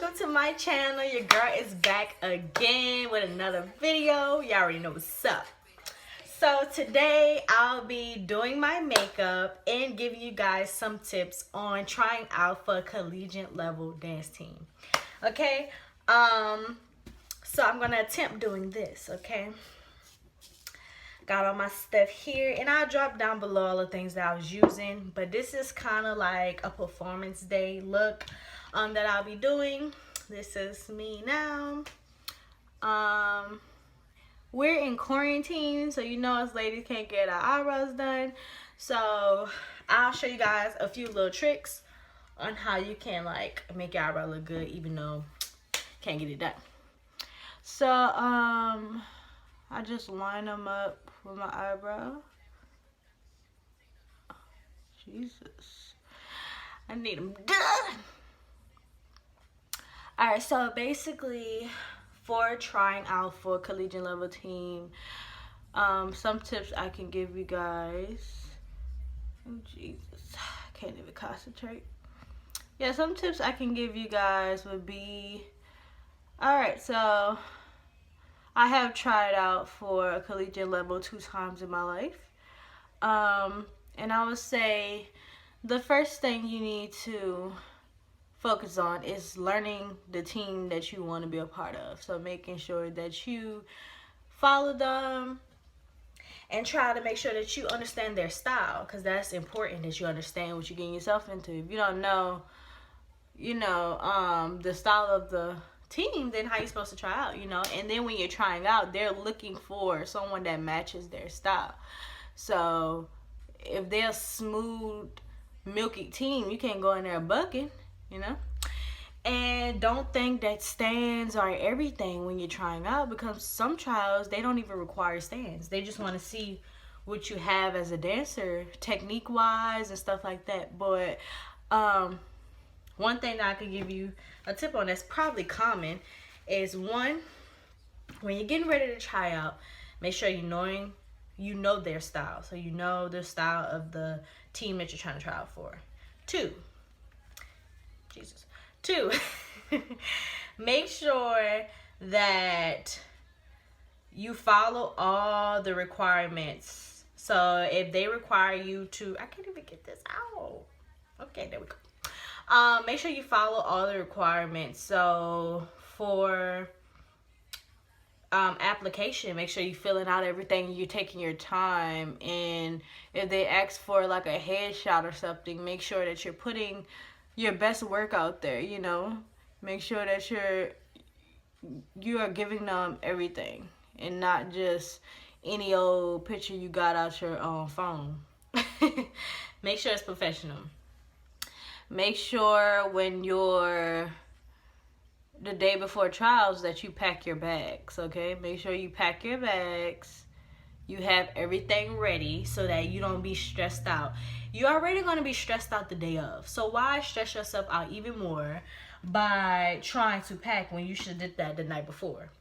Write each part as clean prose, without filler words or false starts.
welcome to my channel. Your girl is back again with another video. Y'all already know what's up. So today I'll be doing my makeup and giving you guys some tips on trying out for a collegiate level dance team. Okay, so I'm gonna attempt doing this. Okay, got all my stuff here, and I'll drop down below all the things that I was using, but this is kind of like a performance day look that I'll be doing. This is me now. We're in quarantine, so you know us ladies can't get our eyebrows done, so I'll show you guys a few little tricks on how you can like make your eyebrow look good even though you can't get it done. So I just line them up with my eyebrow. Jesus, I need them done. Alright, so basically for trying out for a collegiate level team, some tips I can give you guys. Oh Jesus, I can't even concentrate. Yeah, some tips I can give you guys would be, alright, so I have tried out for a collegiate level 2 times in my life. And I would say the first thing you need to focus on is learning the team that you want to be a part of. So making sure that you follow them and try to make sure that you understand their style, because that's important that you understand what you're getting yourself into. If you don't know, the style of the team, then how you supposed to try out, and then when you're trying out, they're looking for someone that matches their style. So if they're a smooth, milky team, you can't go in there bucking. And don't think that stands are everything when you're trying out, because some trials, they don't even require stands. They just want to see what you have as a dancer, technique wise and stuff like that. But one thing that I could give you a tip on that's probably common is, one, when you're getting ready to try out, make sure you know their style. So you know the style of the team that you're trying to try out for. Two, make sure that you follow all the requirements. So if they require you to, I can't even get this out. Okay, there we go. Make sure you follow all the requirements. So for application, make sure you're filling out everything, you're taking your time, and if they ask for like a headshot or something, make sure that you're putting your best work out there. Make sure that you are giving them everything and not just any old picture you got out your phone. Make sure it's professional. Make sure when you're the day before trials that you pack your bags, okay? Make sure you pack your bags. You have everything ready so that you don't be stressed out. You're already going to be stressed out the day of. So why stress yourself out even more by trying to pack when you should have did that the night before?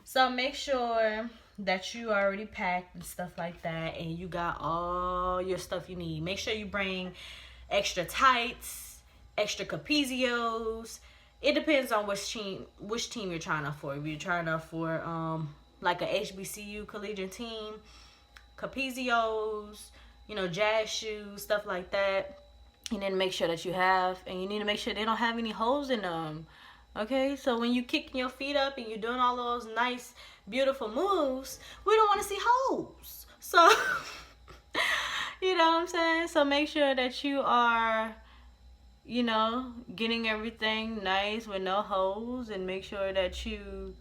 So make sure that you already packed and stuff like that, and you got all your stuff you need. Make sure you bring extra tights, extra capezios. It depends on which team you're trying out for. If you're trying out for like a HBCU collegiate team, capezios, jazz shoes, stuff like that. You need to make sure that you have, and you need to make sure they don't have any holes in them. Okay, so when you kicking your feet up and you're doing all those nice, beautiful moves, we don't want to see holes. So, you know what I'm saying? So make sure that you are, getting everything nice with no holes, and make sure that you,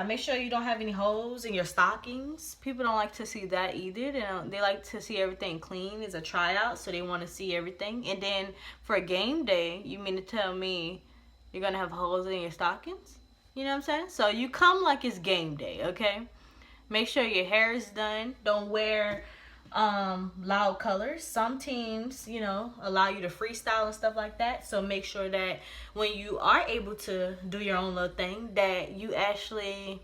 make sure you don't have any holes in your stockings. People don't like to see that either. They like to see everything clean. It's a tryout, so they want to see everything. And then for a game day, you mean to tell me you're going to have holes in your stockings? You know what I'm saying? So you come like it's game day, okay? Make sure your hair is done. Don't wear loud colors. Some teams, allow you to freestyle and stuff like that. So make sure that when you are able to do your own little thing, that you actually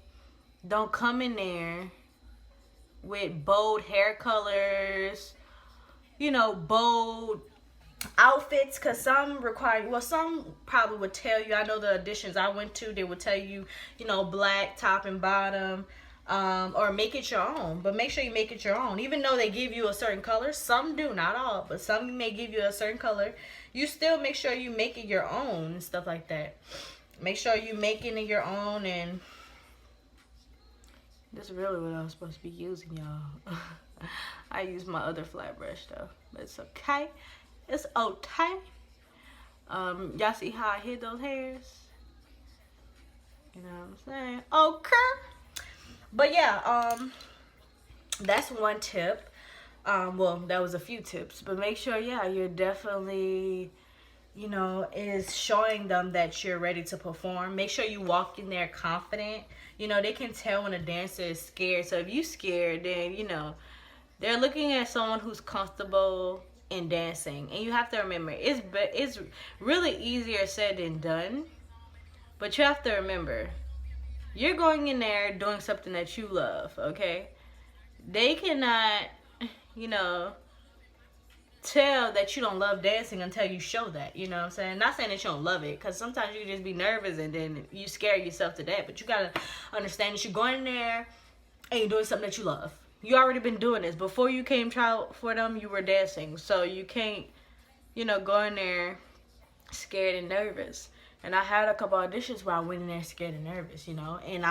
don't come in there with bold hair colors, bold outfits, because some require, well, some probably would tell you, I know the auditions I went to, they would tell you, you know, black top and bottom, or make it your own. But make sure you make it your own. Even though they give you a certain color, some do, not all, but some may give you a certain color, you still make sure you make it your own and stuff like that. Make sure you making it your own. And this is really what I was supposed to be using, y'all. I use my other flat brush though, but it's okay. It's okay. Y'all see how I hid those hairs? You know what I'm saying? Okay. But yeah, that's one tip. Well, that was a few tips, but make sure, yeah, you're definitely, you know, is showing them that you're ready to perform. Make sure you walk in there confident. You know, they can tell when a dancer is scared. So if you scared, then, you know, they're looking at someone who's comfortable in dancing. And you have to remember, it's really easier said than done. But you have to remember, you're going in there doing something that you love, okay? They cannot, you know, tell that you don't love dancing until you show that, you know what I'm saying? Not saying that you don't love it, because sometimes you can just be nervous and then you scare yourself to that. But you got to understand that you're going in there and you're doing something that you love. You already been doing this. Before you came try for them, you were dancing. So you can't, you know, go in there scared and nervous. And I had a couple auditions where I went in there scared and nervous, you know. And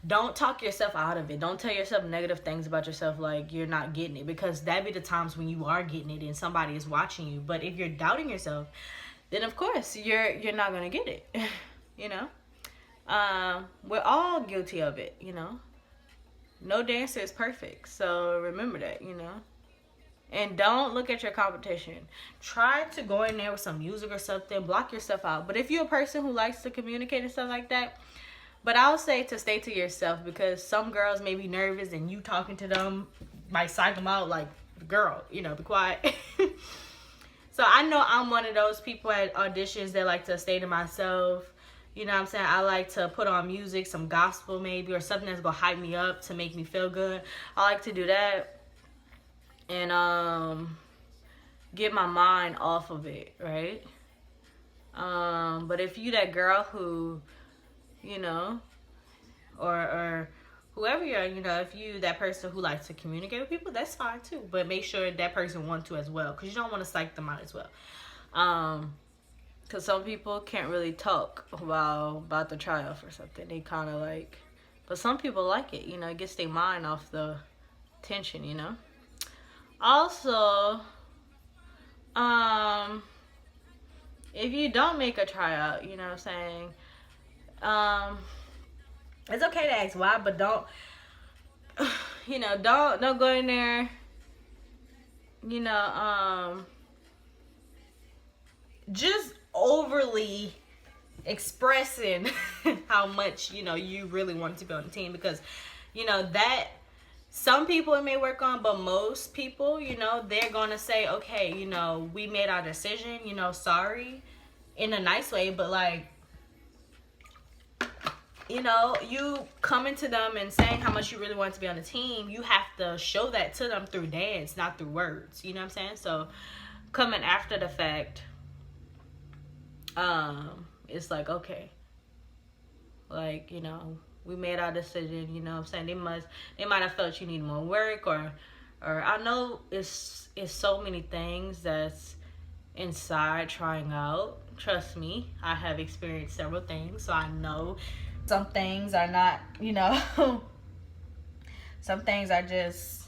don't talk yourself out of it. Don't tell yourself negative things about yourself like you're not getting it. Because that be the times when you are getting it and somebody is watching you. But if you're doubting yourself, then of course you're not going to get it, you know. We're all guilty of it, you know. No dancer is perfect, so remember that, you know. And don't look at your competition. Try to go in there with some music or something. Block yourself out. But if you're a person who likes to communicate and stuff like that, but I would say to stay to yourself, because some girls may be nervous and you talking to them might psych them out like, girl, you know, be quiet. So I know I'm one of those people at auditions that like to stay to myself. You know what I'm saying? I like to put on music, some gospel maybe, or something that's going to hype me up to make me feel good. I like to do that and get my mind off of it, right? But if you that girl who, you know, or whoever you're, you know, if you that person who likes to communicate with people, that's fine too. But make sure that person wants to as well, because you don't want to psych them out as well. Because some people can't really talk about the tryout or something. They kind of like, but some people like it, you know, it gets their mind off the tension, you know. Also, if you don't make a tryout, you know what I'm saying, it's okay to ask why, but don't, you know, don't go in there, you know, just overly expressing how much, you know, you really want to be on the team, because, you know, that some people it may work on, but most people, you know, they're gonna say, okay, you know, we made our decision, you know, sorry, in a nice way, but like, you know, you coming to them and saying how much you really want to be on the team, you have to show that to them through dance, not through words, you know what I'm saying? So coming after the fact, it's like, okay, like, you know, we made our decision, you know what I'm saying? They might have felt you need more work, or I know it's so many things that's inside trying out. Trust me, I have experienced several things, so I know some things are not, you know, some things are just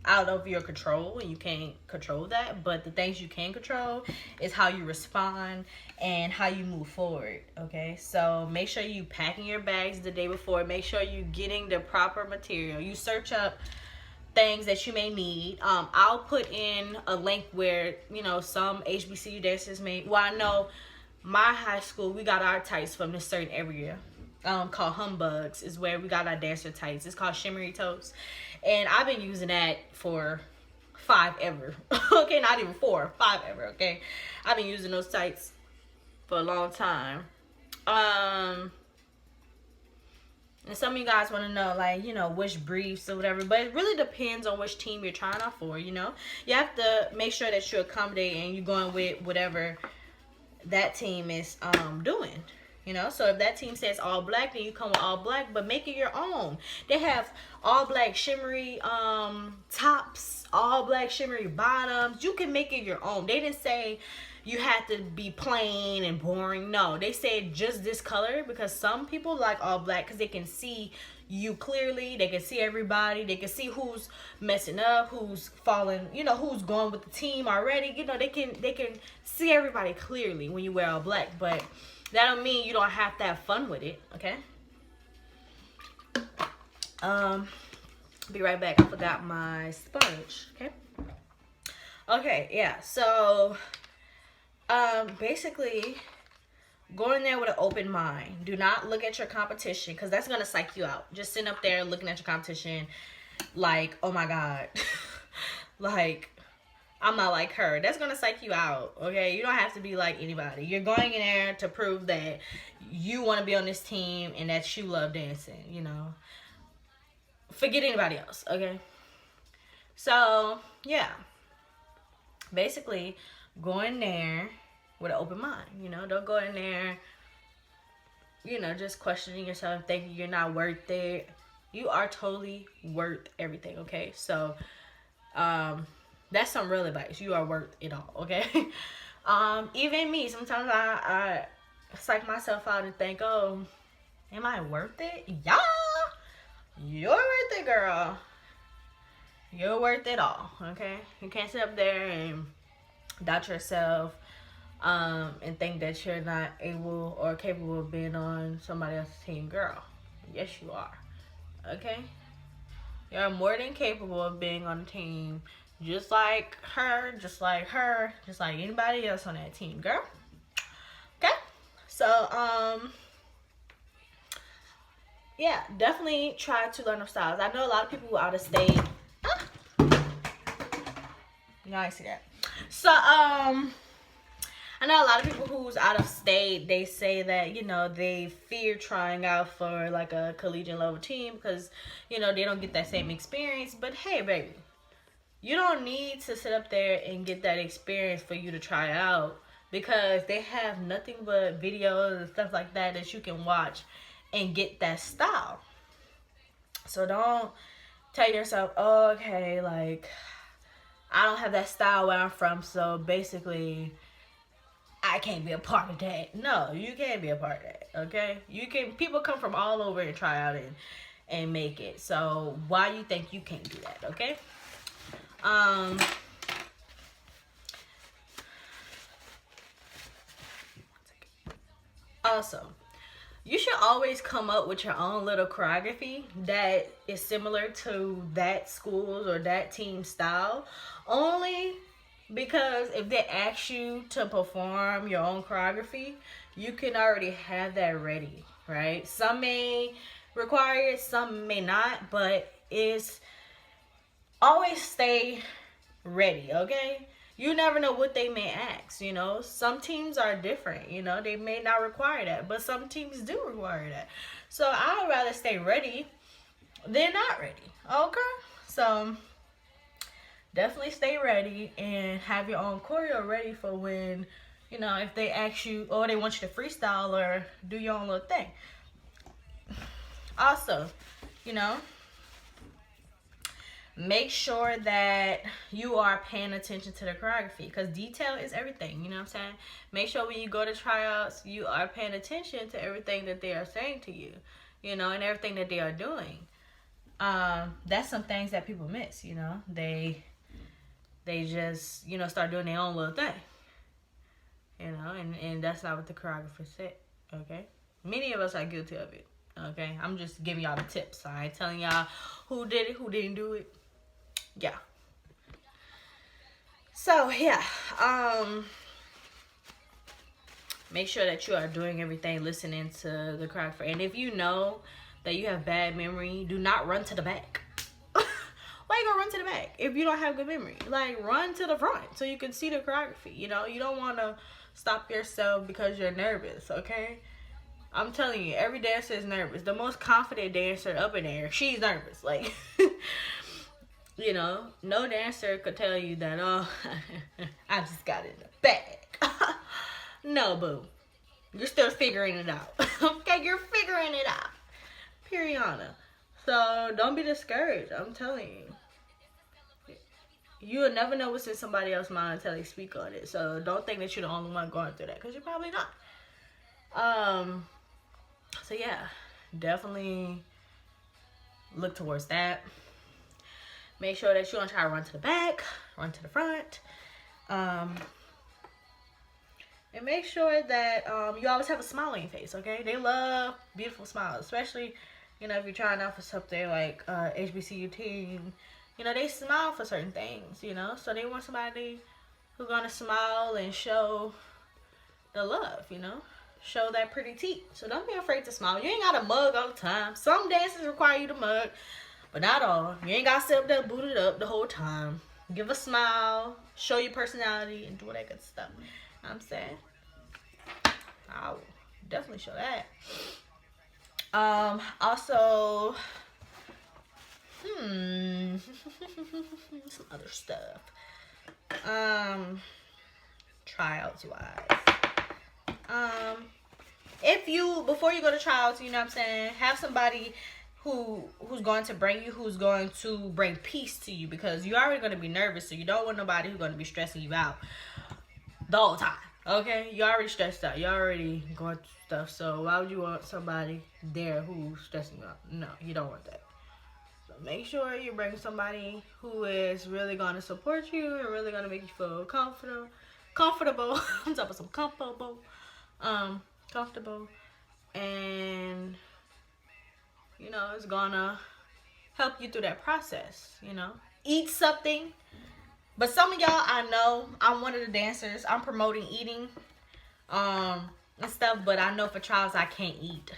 out of your control, and you can't control that. But the things you can control is how you respond and how you move forward, okay? So make sure you packing your bags the day before. Make sure you getting the proper material. You search up things that you may need. I'll put in a link where, you know, some HBCU dancers may, well, I know my high school, we got our tights from this certain area called Humbugs, is where we got our dancer tights. It's called Shimmery Toes, and I've been using that for 5 ever. Okay, not even 4, 5 ever. Okay, I've been using those tights for a long time. And some of you guys want to know, like, you know, which briefs or whatever. But it really depends on which team you're trying out for, you know. You have to make sure that you accommodate and you're going with whatever that team is doing. You know, so if that team says all black, then you come with all black, but make it your own. They have all black shimmery tops, all black shimmery bottoms. You can make it your own. They didn't say you had to be plain and boring. No, they said just this color because some people like all black because they can see you clearly. They can see everybody. They can see who's messing up, who's falling, you know, who's going with the team already. You know, they can see everybody clearly when you wear all black, but that don't mean you don't have to have fun with it, okay? Be right back. I forgot my sponge, okay? Okay, yeah. So, basically, go in there with an open mind. Do not look at your competition because that's gonna psych you out. Just sitting up there looking at your competition, like, oh my god, like, I'm not like her. That's gonna psych you out, okay? You don't have to be like anybody. You're going in there to prove that you want to be on this team and that you love dancing, you know. Forget anybody else, okay? So, yeah. Basically, go in there with an open mind, you know. Don't go in there, you know, just questioning yourself, thinking you're not worth it. You are totally worth everything, okay? So, that's some real advice. You are worth it all, okay? Even me, sometimes I psych myself out and think, oh, am I worth it? Yeah, you're worth it, girl. You're worth it all, okay? You can't sit up there and doubt yourself and think that you're not able or capable of being on somebody else's team. Girl, yes, you are, okay? You're more than capable of being on a team just like her, just like her, just like anybody else on that team, girl. Okay? So, yeah, definitely try to learn them styles. I know a lot of people out of state. No, I see that. So, I know a lot of people who's out of state, they say that, you know, they fear trying out for like a collegiate level team because, you know, they don't get that same experience. But hey, baby, you don't need to sit up there and get that experience for you to try out because they have nothing but videos and stuff like that that you can watch and get that style. So don't tell yourself, oh, okay, like, I don't have that style where I'm from, so basically I can't be a part of that. No, you can't be a part of that, okay? You can. People come from all over and try out and make it. So why you think you can't do that, okay? Also, you should always come up with your own little choreography that is similar to that school's or that team's style. Only because if they ask you to perform your own choreography, you can already have that ready, right? Some may require it, some may not, but it's always stay ready, okay? You never know what they may ask, you know. Some teams are different, you know. They may not require that, but some teams do require that. So I'd rather stay ready than not ready, okay? So definitely stay ready and have your own choreo ready for when, you know, if they ask you or they want you to freestyle or do your own little thing. Also, you know, make sure that you are paying attention to the choreography because detail is everything, you know what I'm saying? Make sure when you go to tryouts, you are paying attention to everything that they are saying to you, you know, and everything that they are doing. That's some things that people miss, you know. They just, you know, start doing their own little thing, you know, and that's not what the choreographer said, okay? Many of us are guilty of it, okay? I'm just giving y'all the tips. I ain't telling y'all who did it, who didn't do it. Yeah. So, yeah. Make sure that you are doing everything, listening to the choreographer. And if you know that you have bad memory, do not run to the back. Why you gonna run to the back if you don't have good memory? Like, run to the front so you can see the choreography. You know, you don't want to stop yourself because you're nervous, okay? I'm telling you, every dancer is nervous. The most confident dancer up in there, she's nervous. Like, you know, no dancer could tell you that, oh, I just got it in the bag. No, boo. You're still figuring it out. Okay, you're figuring it out. Periana. So don't be discouraged. I'm telling you. You'll never know what's in somebody else's mind until they speak on it. So don't think that you're the only one going through that, because you're probably not. So yeah, definitely look towards that. Make sure that you don't try to run to the back, run to the front. And make sure that you always have a smile on your face, okay? They love beautiful smiles, especially, you know, if you're trying out for something like HBCU team. You know, they smile for certain things, you know? So they want somebody who's going to smile and show the love, you know? Show that pretty teeth. So don't be afraid to smile. You ain't got to mug all the time. Some dances require you to mug, but not all. You ain't got to sit up there booted up the whole time. Give a smile, show your personality, and do all that good stuff. I'm saying, I'll definitely show that. Also, some other stuff. Tryouts wise. If you, before you go to tryouts, you know what I'm saying, have somebody who's going to bring you, who's going to bring peace to you, because you're already going to be nervous, so you don't want nobody who's going to be stressing you out the whole time. Okay, you're already stressed out, you're already going through stuff, so why would you want somebody there who's stressing you out? No, you don't want that. So make sure you bring somebody who is really going to support you and really going to make you feel comfortable. I'm talking about some comfortable, and you know, it's gonna help you through that process. You know, eat something. But some of y'all, I know, I'm one of the dancers. I'm promoting eating, and stuff. But I know for trials I can't eat.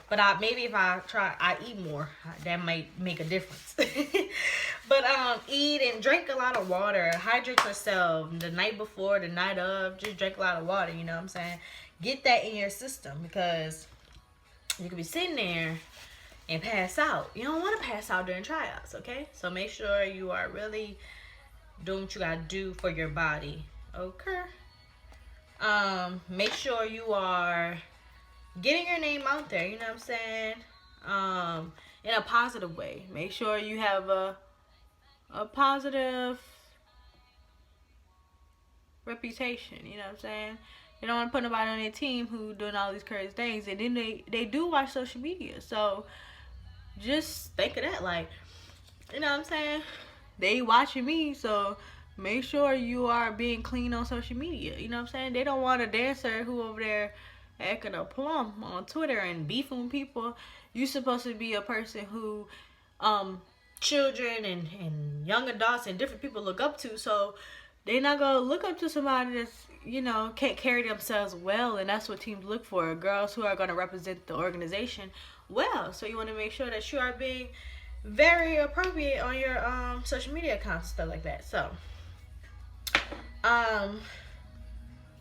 But maybe if I try, I eat more. That might make a difference. But eat and drink a lot of water. Hydrate yourself the night before, the night of. Just drink a lot of water. You know what I'm saying? Get that in your system, because you could be sitting there and pass out. You don't want to pass out during tryouts, okay? So make sure you are really doing what you gotta do for your body, okay? Make sure you are getting your name out there, you know what I'm saying? In a positive way. Make sure you have a positive reputation, you know what I'm saying? You don't want to put nobody on their team who doing all these crazy things, and then they do watch social media. So just think of that, like, you know what I'm saying? They watching me, so make sure you are being clean on social media. You know what I'm saying? They don't want a dancer who over there acting a plum on Twitter and beefing with people. You're supposed to be a person who children and young adults and different people look up to, so they're not gonna look up to somebody that's, you know, can't carry themselves well. And that's what teams look for, girls who are going to represent the organization well. So you want to make sure that you are being very appropriate on your social media accounts and stuff like that. So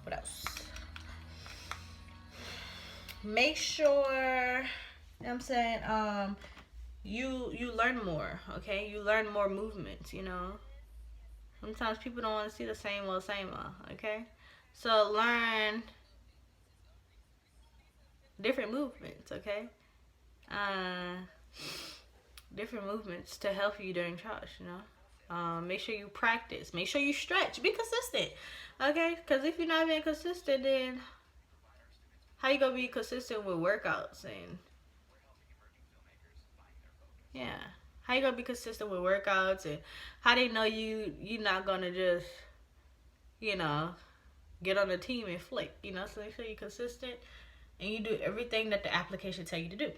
what else? Make sure, you know what I'm saying, you learn more, okay? You learn more movements, you know. Sometimes people don't want to see the same old, okay? So learn different movements, okay? Different movements to help you during trials, you know? Make sure you practice. Make sure you stretch. Be consistent, okay? Because if you're not being consistent, then how you going to be consistent with workouts? And yeah. How you gonna be consistent with workouts, and how they know you're not gonna just, you know, get on the team and flick, you know? So make sure you're consistent and you do everything that the application tell you to do.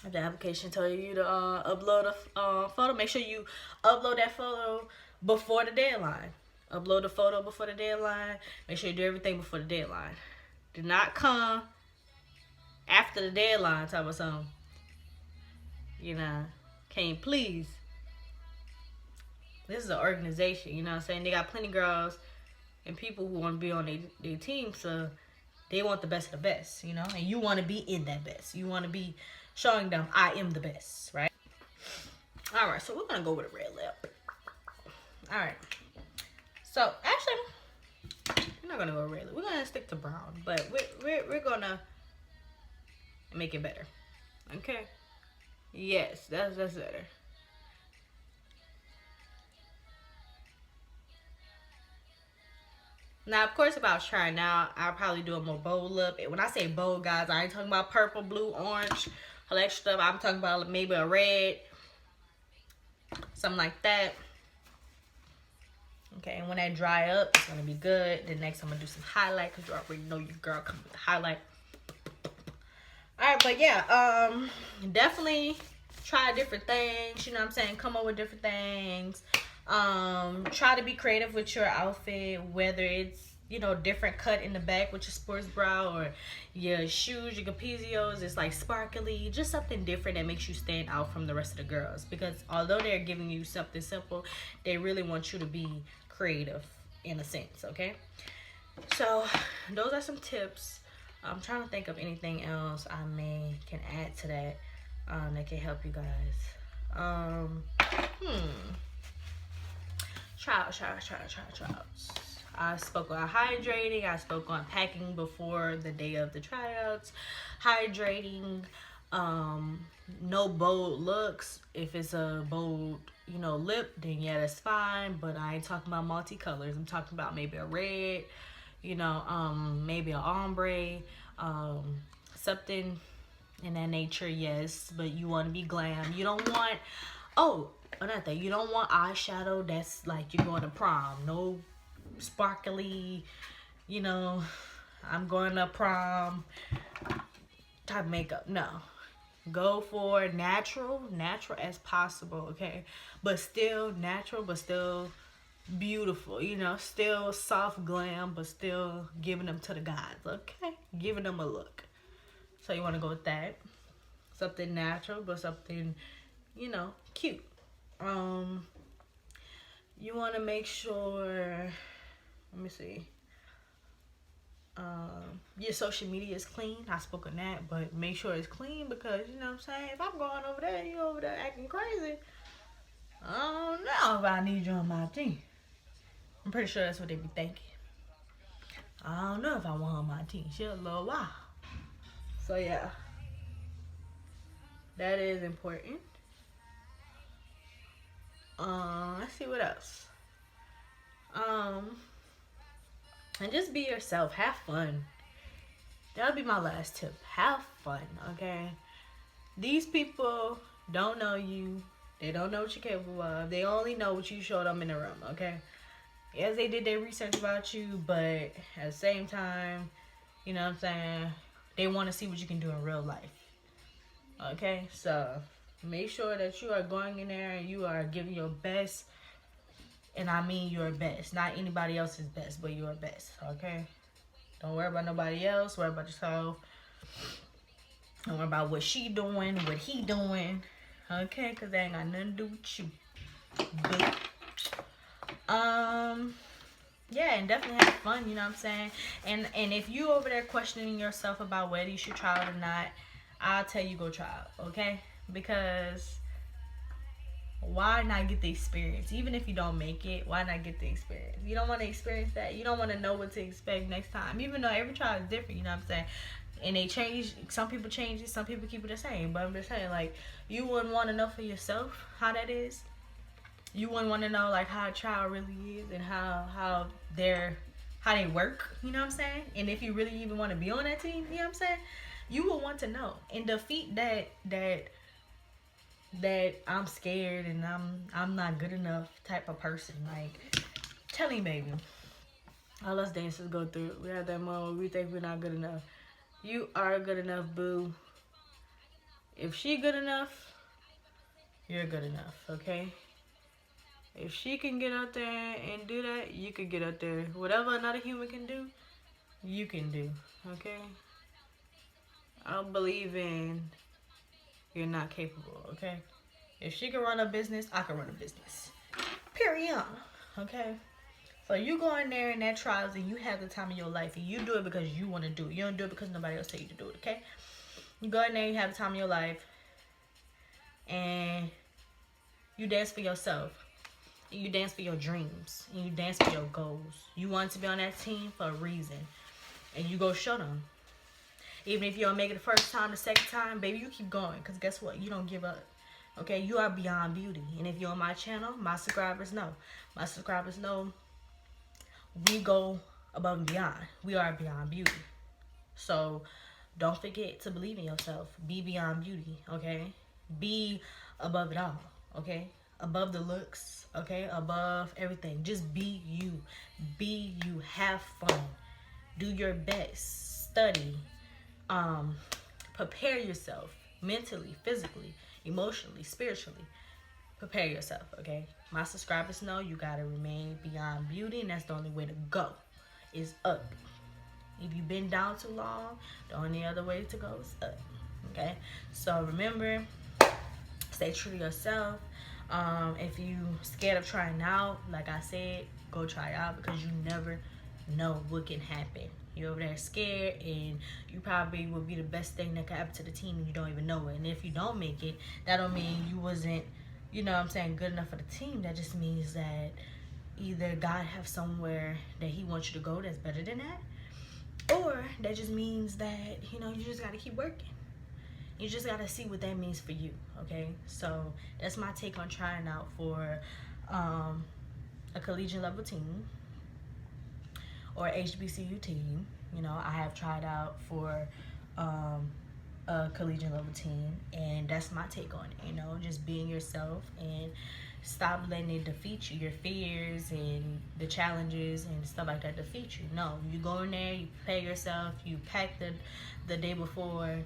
If the application tell you to upload a photo, make sure you upload that photo before the deadline. Upload the photo before the deadline. Make sure you do everything before the deadline. Do not come after the deadline talking about something, you know. Can't please. This is an organization, you know what I'm saying? They got plenty of girls and people who want to be on their team, so They want the best of the best, you know, and you want to be in that best. You want to be showing them I am the best, right? All right, so we're gonna go with a red lip. All right. So actually, we're not gonna go red lip. We're gonna stick to brown, but we're gonna make it better. Okay. Yes, that's better. Now, of course, if I was trying out, I'll probably do a more bold look. And when I say bold, guys, I ain't talking about purple, blue, orange, all that stuff. I'm talking about maybe a red, something like that. Okay, and when that dry up, it's gonna be good. Then next, I'm gonna do some highlight because you already know your girl comes with the highlight. All right, but yeah, definitely try different things. You know what I'm saying? Come up with different things. Try to be creative with your outfit, whether it's, you know, different cut in the back with your sports bra, or your shoes, your capizios, it's like sparkly, just something different that makes you stand out from the rest of the girls. Because although they're giving you something simple, they really want you to be creative in a sense. Okay, so those are some tips. I'm trying to think of anything else I can add to that that can help you guys. Tryouts. I spoke on hydrating. I spoke on packing before the day of the tryouts. Hydrating. No bold looks. If it's a bold, you know, lip, then yeah, that's fine. But I ain't talking about multicolors. I'm talking about maybe a red, you know, maybe an ombre, something in that nature, yes. But you want to be glam. You don't want, another thing, you don't want eyeshadow that's like you're going to prom. No sparkly, you know, I'm going to prom type makeup. No. Go for natural as possible, okay? But still natural, but still beautiful, you know, still soft glam, but still giving them to the gods, okay? Giving them a look. So you want to go with that. Something natural, but something, you know, cute. You want to make sure, let me see, your social media is clean. I spoke on that, but make sure it's clean, because, you know what I'm saying, if I'm going over there, you over there acting crazy, I don't know if I need you on my team. I'm pretty sure that's what they be thinking. I don't know if I want her on my team. She a little wild. So yeah, that is important. Let's see what else. And just be yourself. Have fun. That'll be my last tip. Have fun, okay? These people don't know you. They don't know what you're capable of. They only know what you showed them in the room, okay? Yes, they did their research about you, but at the same time, you know what I'm saying, they want to see what you can do in real life. Okay? So, make sure that you are going in there and you are giving your best. And I mean your best. Not anybody else's best, but your best. Okay? Don't worry about nobody else. Worry about yourself. Don't worry about what she doing, what he doing. Okay? Because that ain't got nothing to do with you. But, yeah, and definitely have fun, you know what I'm saying? And if you over there questioning yourself about whether you should try out or not, I'll tell you go try out, okay? Because why not get the experience? Even if you don't make it, why not get the experience? You don't want to experience that. You don't want to know what to expect next time. Even though every trial is different, you know what I'm saying? And they change. Some people change it. Some people keep it the same. But I'm just saying, like, you wouldn't want to know for yourself how that is. You wouldn't want to know, like, how a trial really is and how they work. You know what I'm saying? And if you really even want to be on that team, you know what I'm saying? You will want to know and defeat that I'm scared and I'm not good enough type of person. Like, tell me, baby. All us dancers go through it. We have that moment where we think we're not good enough. You are good enough, boo. If she good enough, you're good enough, okay? If she can get out there and do that, you can get out there. Whatever another human can do, you can do, okay? I don't believe in you're not capable, okay? If she can run a business, I can run a business. Period. Okay? So you go in there in that trials and you have the time of your life, and you do it because you want to do it. You don't do it because nobody else tell you to do it, okay? You go in there, you have the time of your life, and you dance for yourself. And you dance for your dreams. And you dance for your goals. You want to be on that team for a reason. And you go show them. Even if you don't make it the first time, the second time, baby, you keep going. Because guess what? You don't give up. Okay? You are beyond beauty. And if you're on my channel, my subscribers know. My subscribers know we go above and beyond. We are beyond beauty. So don't forget to believe in yourself. Be beyond beauty, okay? Be above it all, okay? Above the looks, okay? Above everything. Just be you. Be you. Have fun. Do your best. Study. Prepare yourself mentally, physically, emotionally, spiritually. Prepare yourself, okay? My subscribers know you gotta remain beyond beauty, and that's the only way to go. Is up. If you've been down too long, the only other way to go is up. Okay? So remember, stay true to yourself. If you scared of trying out, like I said, go try out, because you never know what can happen. You're over there scared, and you probably will be the best thing that could happen to the team, and you don't even know it. And if you don't make it, that don't mean you wasn't, you know what I'm saying, good enough for the team. That just means that either God have somewhere that he wants you to go that's better than that, or that just means that, you know, you just got to keep working. You just got to see what that means for you, okay? So that's my take on trying out for a collegiate level team or HBCU team. You know, I have tried out for a collegiate level team, and that's my take on it. You know, just being yourself and stop letting it defeat you, your fears and the challenges and stuff like that defeat you. No, you go in there, you prepare yourself, you pack the day before,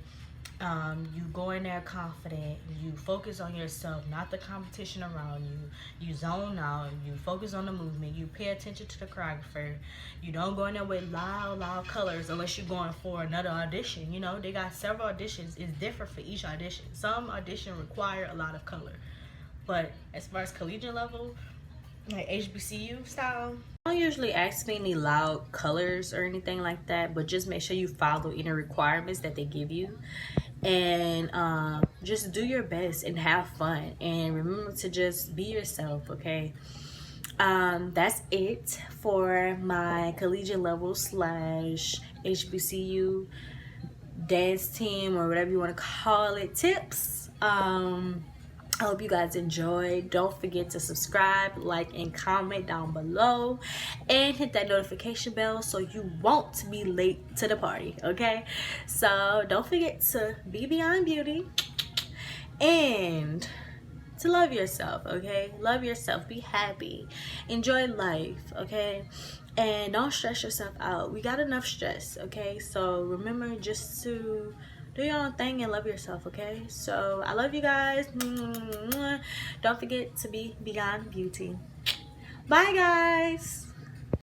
you go in there confident, you focus on yourself, not the competition around you. You zone out, you focus on the movement, you pay attention to the choreographer. You don't go in there with loud colors unless you're going for another audition. You know, they got several auditions. It's different for each audition. Some audition require a lot of color. But as far as collegiate level, like HBCU style, don't usually ask me any loud colors or anything like that, but just make sure you follow any requirements that they give you. And just do your best and have fun. And remember to just be yourself, okay? That's it for my collegiate level / HBCU dance team, or whatever you want to call it, tips. I hope you guys enjoyed. Don't forget to subscribe, like, and comment down below, and hit that notification bell so you won't be late to the party, okay? So don't forget to be beyond beauty and to love yourself, okay? Love yourself. Be happy. Enjoy life, okay? And don't stress yourself out. We got enough stress, okay? So remember just to do your own thing and love yourself, okay? So I love you guys. Don't forget to be beyond beauty. Bye, guys.